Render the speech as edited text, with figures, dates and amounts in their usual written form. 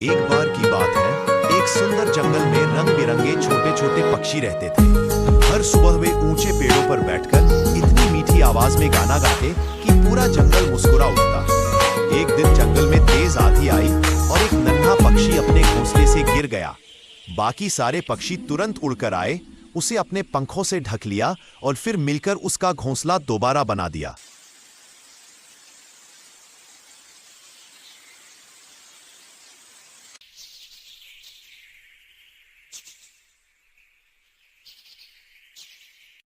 एक बार की बात है, एक सुंदर जंगल में रंग बिरंगे छोटे छोटे पक्षी रहते थे। हर सुबह वे ऊंचे पेड़ों पर बैठकर इतनी मीठी आवाज में गाना गाते कि पूरा जंगल मुस्कुरा उठता। एक दिन जंगल में तेज आंधी आई और एक नन्हा पक्षी अपने घोंसले से गिर गया। बाकी सारे पक्षी तुरंत उड़कर आए, उसे अपने पंखों से ढक लिया और फिर मिलकर उसका घोंसला दोबारा बना दिया।